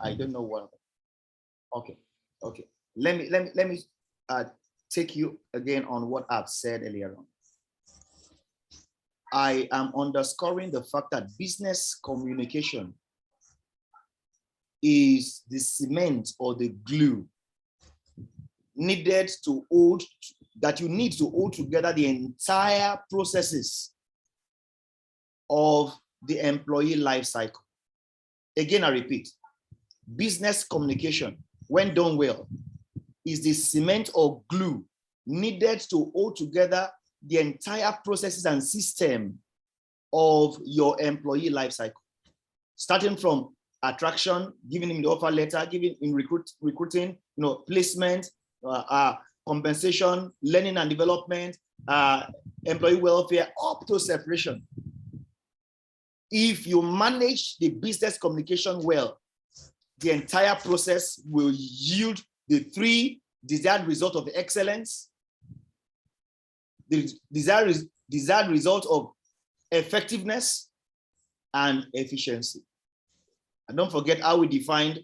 I don't know what. Okay. Let me take you again on what I've said earlier on. I am underscoring the fact that business communication is the cement or the glue needed to hold, that you need to hold together the entire processes of the employee life cycle. Again, I repeat, business communication, when done well, is the cement or glue needed to hold together the entire processes and system of your employee life cycle, starting from attraction, giving him the offer letter, giving in recruiting, placement, compensation, learning and development, employee welfare, up to separation. If you manage the business communication well, the entire process will yield the three desired results of excellence, the desired result of effectiveness and efficiency. And don't forget how we defined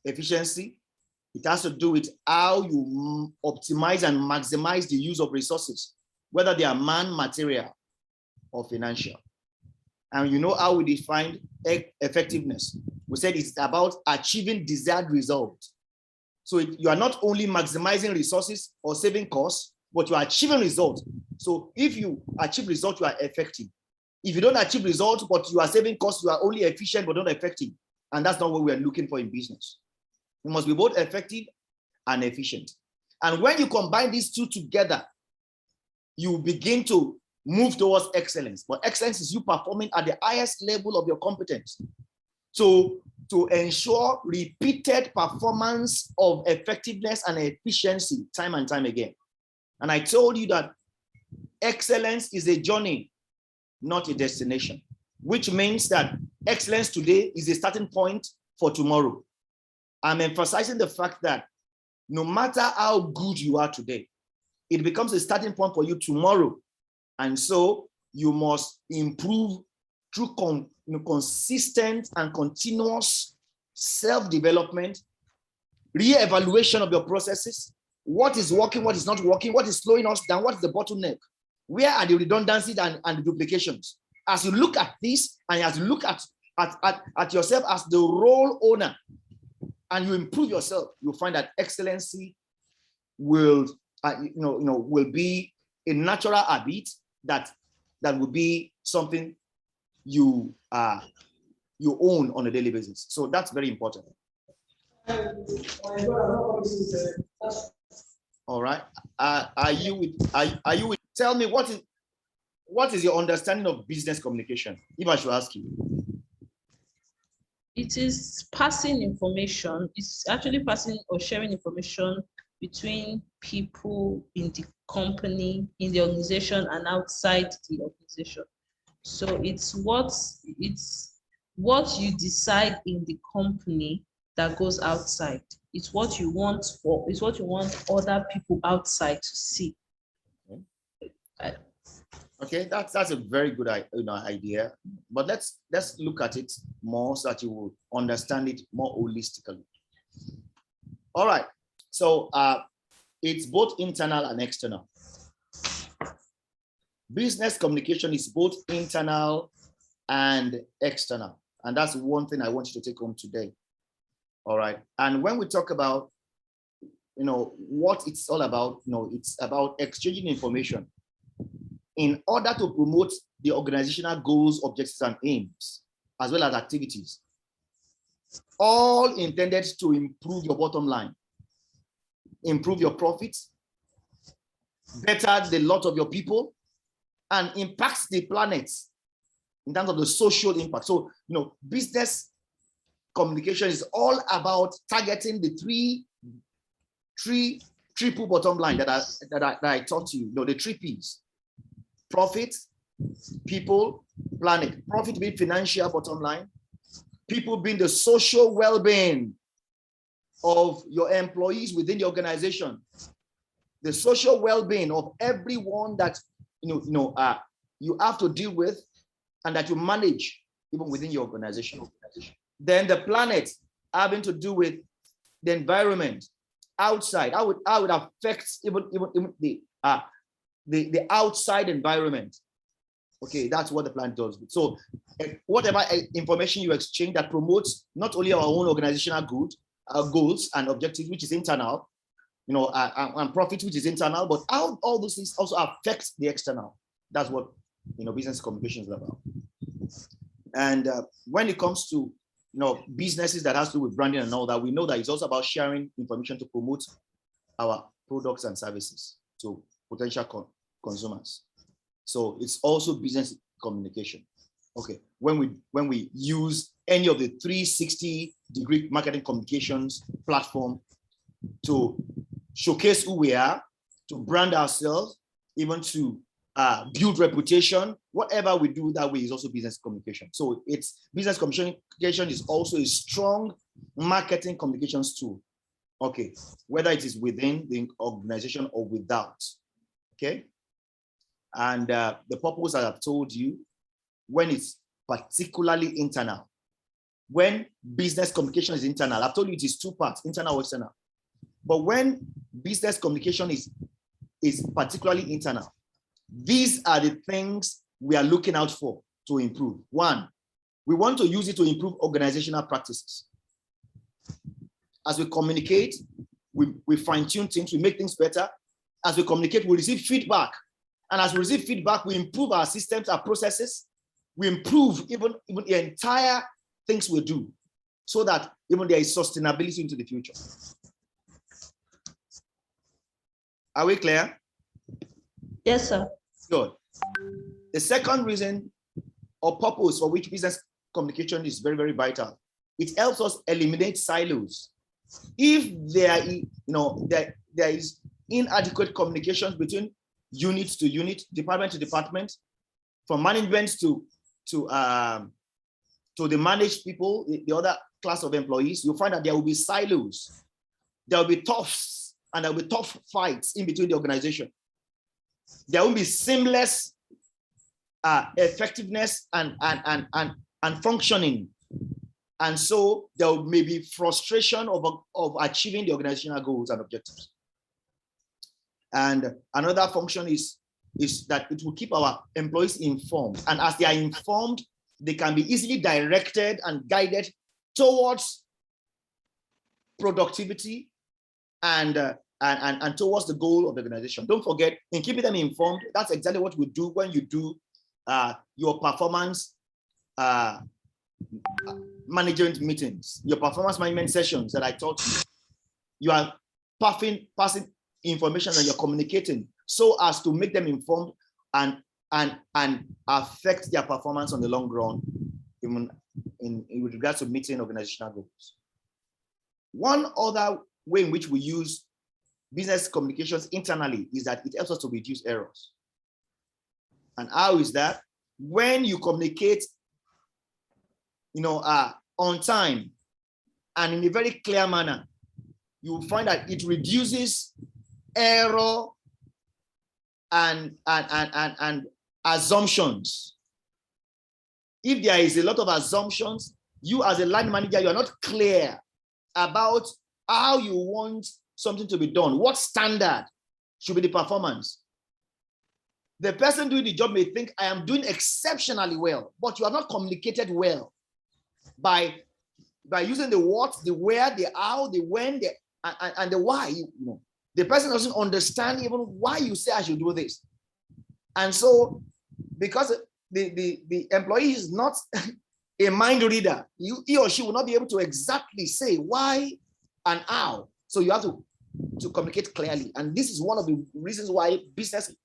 efficiency. It has to do with how you optimize and maximize the use of resources, whether they are man, material, or financial. And you know how we defined effectiveness. We said it's about achieving desired results. So you are not only maximizing resources or saving costs, but you are achieving results. So if you achieve results, you are effective. If you don't achieve results, but you are saving costs, you are only efficient, but not effective. And that's not what we are looking for in business. You must be both effective and efficient. And when you combine these two together, you begin to move towards excellence. But excellence is you performing at the highest level of your competence. So to ensure repeated performance of effectiveness and efficiency time and time again. And I told you that excellence is a journey, not a destination, which means that excellence today is a starting point for tomorrow. I'm emphasizing the fact that no matter how good you are today, it becomes a starting point for you tomorrow. And so you must improve through consistent and continuous self-development, re-evaluation of your processes, what is working, what is not working, what is slowing us down, what is the bottleneck, where are the redundancies and the duplications. As you look at this and as you look at yourself as the role owner and you improve yourself, you'll find that excellency will, will be a natural habit that will be something you own on a daily basis. So that's very important. All right. Are you with? Tell me what is your understanding of business communication? If I should ask you. It is passing information. It's actually passing or sharing information between people in the company, in the organization, and outside the organization. So it's what you decide in the company that goes outside. It's what you want other people outside to see. Okay, that's a very good idea. But let's look at it more so that you will understand it more holistically. All right. So it's both internal and external. Business communication is both internal and external. And that's one thing I want you to take home today. All right. And when we talk about, what it's all about, it's about exchanging information in order to promote the organizational goals, objectives, and aims, as well as activities, all intended to improve your bottom line, improve your profits, better the lot of your people, and impacts the planet in terms of the social impact. So, business communication is all about targeting the triple bottom line that I taught you, the 3 P's: profit, people, planet. Profit being financial bottom line, people being the social well-being of your employees within the organization, the social well-being of everyone that you have to deal with and that you manage even within your organization. Then the planet having to do with the environment outside. How would affect even the outside environment. Okay, that's what the plan does. So whatever information you exchange that promotes not only our own organizational good, our goals and objectives, which is internal, and profit, which is internal, but how all those things also affect the external. That's what business communication is about. And when it comes to businesses that has to do with branding and all that, we know that it's also about sharing information to promote our products and services to potential consumers. So it's also business communication. Okay, when we use any of the 360-degree marketing communications platform to showcase who we are, to brand ourselves, even to build reputation, whatever we do that way is also business communication. So it's business communication is also a strong marketing communications tool. Okay, whether it is within the organization or without. Okay, and the purpose that I've told you, when it's particularly internal, when business communication is internal, I've told you it is two parts, internal or external. But when business communication is particularly internal, these are the things we are looking out for to improve. One, we want to use it to improve organizational practices. As we communicate, we fine-tune things, we make things better. As we communicate, we receive feedback. And as we receive feedback, we improve our systems, our processes. We improve even the entire things we do, so that even there is sustainability into the future. Are we clear? Yes, sir. Good. The second reason or purpose for which business communication is very, very vital, it helps us eliminate silos. If there is inadequate communications between unit to unit, department to department, from management to the managed people, the other class of employees, you'll find that there will be silos. There will be toughs, and there will be tough fights in between the organization. There will be seamless effectiveness and functioning. And so there may be frustration of achieving the organizational goals and objectives. And another function is that it will keep our employees informed. And as they are informed, they can be easily directed and guided towards productivity and towards the goal of the organization. Don't forget, in keeping them informed, that's exactly what we do when you do your performance management meetings, your performance management sessions that I taught you. You are passing information and you're communicating so as to make them informed and affect their performance on the long run, even with regards to meeting organizational goals. One other way in which we use business communications internally is that it helps us to reduce errors. And how is that? When you communicate, on time and in a very clear manner, you will find that it reduces error and assumptions. If there is a lot of assumptions, you as a line manager, you are not clear about how you want something to be done. What standard should be the performance? The person doing the job may think, I am doing exceptionally well, but you have not communicated well by using the what, the where, the how, the when, and the why. The person doesn't understand even why you say I should do this. And so, because the employee is not a mind reader, he or she will not be able to exactly say why and how. So you have to communicate clearly. And this is one of the reasons why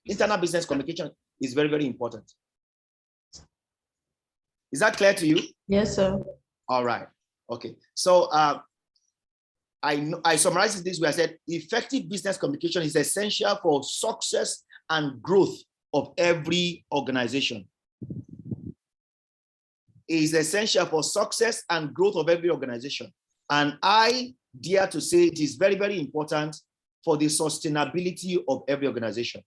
internal business communication is very, very important. Is that clear to you? Yes, sir. All right. Okay. So I summarized it this way. I said, effective business communication is essential for success and growth of every organization. It is essential for success and growth of every organization. And I dare to say it is very, very important for the sustainability of every organization.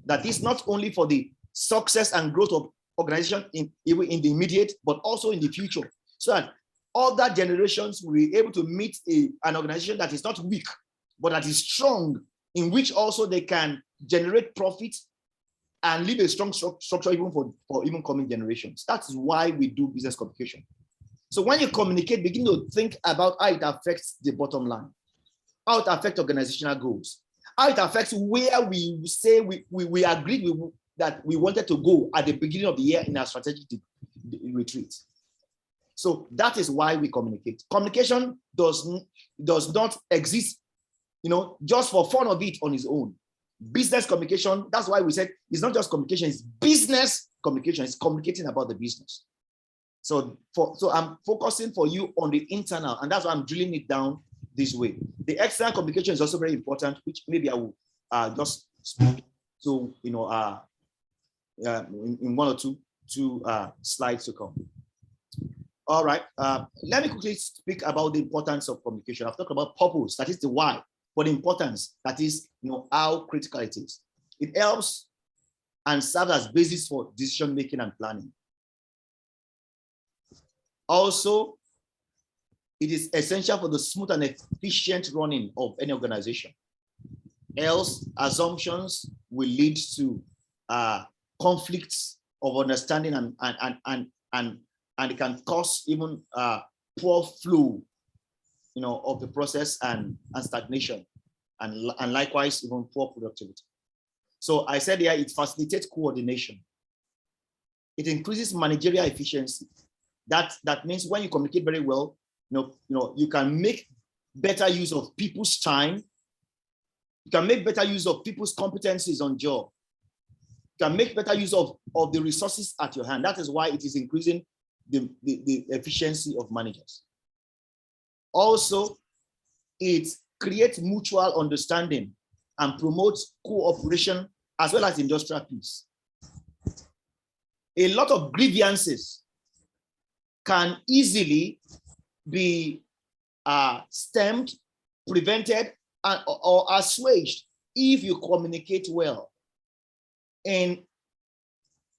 That is not only for the success and growth of organization in the immediate, but also in the future. So that other generations will be able to meet an organization that is not weak, but that is strong, in which also they can generate profit and leave a strong structure even for even coming generations. That is why we do business communication. So when you communicate, begin to think about how it affects the bottom line, how it affects organizational goals, how it affects where we say we agreed that we wanted to go at the beginning of the year in our strategic retreat. So that is why we communicate. Communication does not exist, just for fun of it on its own. Business communication, that's why we said it's not just communication, it's business communication. It's communicating about the business. So I'm focusing for you on the internal, and that's why I'm drilling it down this way. The external communication is also very important, which maybe I will just speak to, in one or two slides to come. All right, let me quickly speak about the importance of communication. I've talked about purpose, that is the why, but the importance, that is, how critical it is. It helps and serves as basis for decision making and planning. Also, it is essential for the smooth and efficient running of any organization. Else, assumptions will lead to conflicts of understanding and it can cause even poor flow, of the process and stagnation, and likewise even poor productivity. So I said here, it facilitates coordination. It increases managerial efficiency. That means when you communicate very well, you can make better use of people's time. You can make better use of people's competencies on job. You can make better use of the resources at your hand. That is why it is increasing the efficiency of managers. Also, it creates mutual understanding and promotes cooperation as well as industrial peace. A lot of grievances can easily be stemmed, prevented, or assuaged if you communicate well. In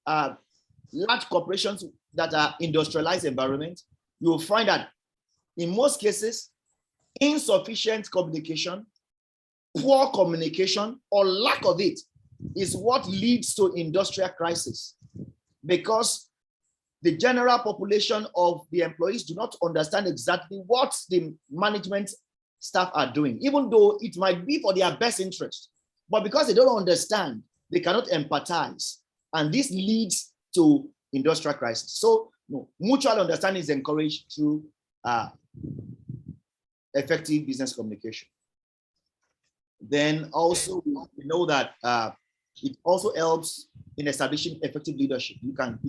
large corporations that are industrialized environment, you will find that in most cases, insufficient communication, poor communication, or lack of it is what leads to industrial crisis, because the general population of the employees do not understand exactly what the management staff are doing, even though it might be for their best interest. But because they don't understand, they cannot empathize. And this leads to industrial crisis. So mutual understanding is encouraged through effective business communication. Then also, we know that it also helps in establishing effective leadership. You can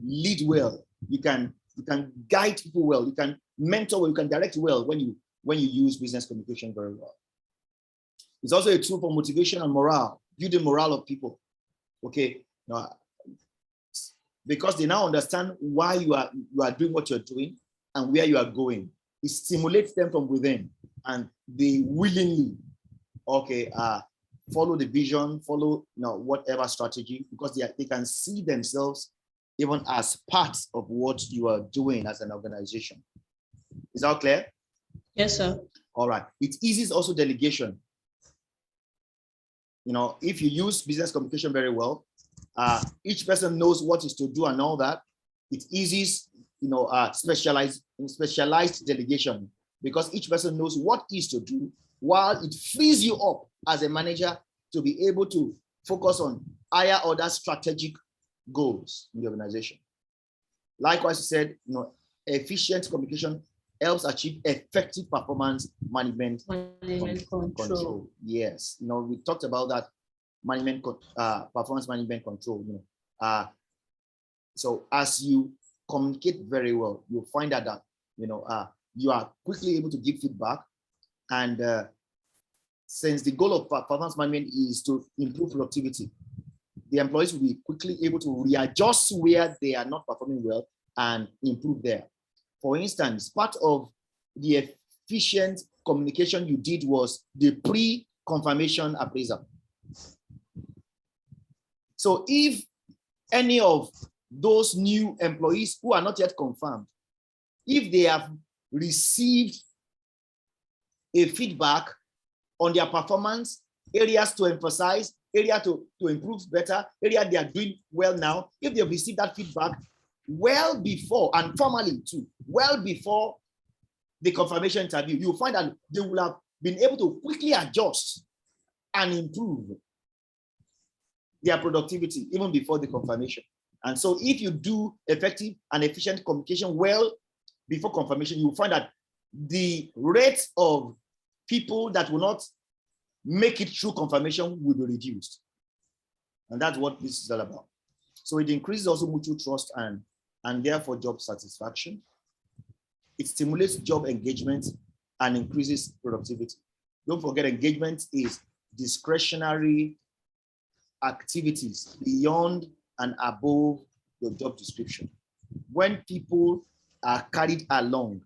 lead well, you can guide people well, you can mentor well, you can direct well when you use business communication very well. It's also a tool for motivation and morale, building morale of people. Okay, because they now understand why you are doing what you're doing and where you are going. It stimulates them from within, and they willingly, follow the vision, follow whatever strategy, because they can see themselves even as part of what you are doing as an organization. Is that clear? Yes, sir. All right. It eases also delegation. If you use business communication very well, each person knows what is to do and all that. It eases, specialized delegation, because each person knows what is to do, while it frees you up as a manager to be able to focus on higher order strategic goals in the organization. Likewise, you said, efficient communication helps achieve effective performance management control. Yes, we talked about that performance management control. So as you communicate very well, you'll find out that you are quickly able to give feedback, and since the goal of performance management is to improve productivity, the employees will be quickly able to readjust where they are not performing well and improve there. For instance, part of the efficient communication you did was the pre-confirmation appraisal. So if any of those new employees who are not yet confirmed, if they have received a feedback on their performance, areas to emphasize, area to improve better, area they are doing well now, if they have received that feedback well before, and formally too, well before the confirmation interview, you'll find that they will have been able to quickly adjust and improve their productivity even before the confirmation. And so if you do effective and efficient communication well before confirmation, you'll find that the rate of people that will not make it through confirmation will be reduced. And that's what this is all about. So it increases also mutual trust and therefore job satisfaction. It stimulates job engagement and increases productivity. Don't forget, engagement is discretionary activities beyond and above your job description. When people are carried along,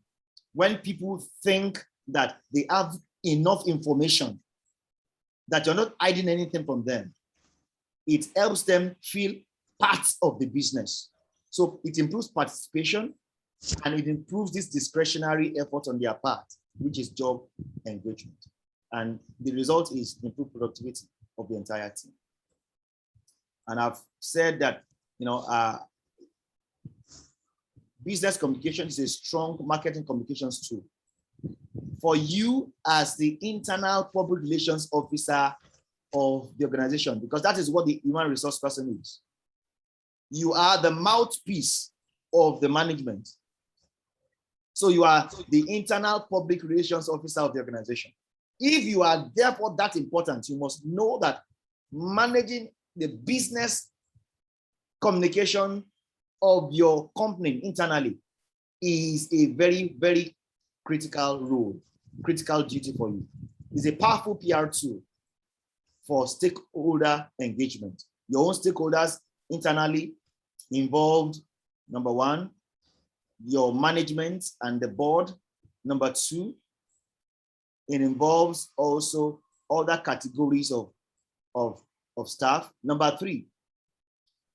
when people think that they have enough information, that you're not hiding anything from them, it helps them feel part of the business. So it improves participation and it improves this discretionary effort on their part, which is job engagement. And the result is improved productivity of the entire team. And I've said that, business communication is a strong marketing communications tool for you as the internal public relations officer of the organization, because that is what the human resource person is. You are the mouthpiece of the management. So you are the internal public relations officer of the organization. If you are therefore that important, you must know that managing the business communication of your company internally is a very, very critical role, critical duty for you. It's a powerful PR tool for stakeholder engagement. Your own stakeholders internally involved, number one, your management and the board. Number two, it involves also other categories of staff. Number three,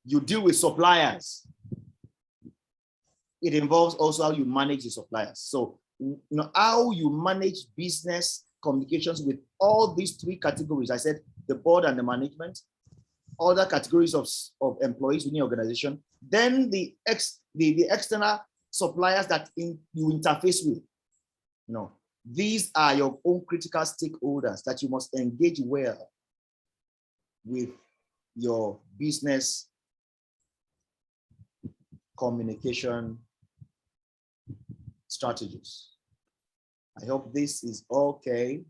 you deal with suppliers. It involves also how you manage the suppliers. So, how you manage business communications with all these three categories. I said the board and the management, other categories of employees within the organization, then the external suppliers that you interface with. These are your own critical stakeholders that you must engage well with your business communication strategies. I hope this is okay.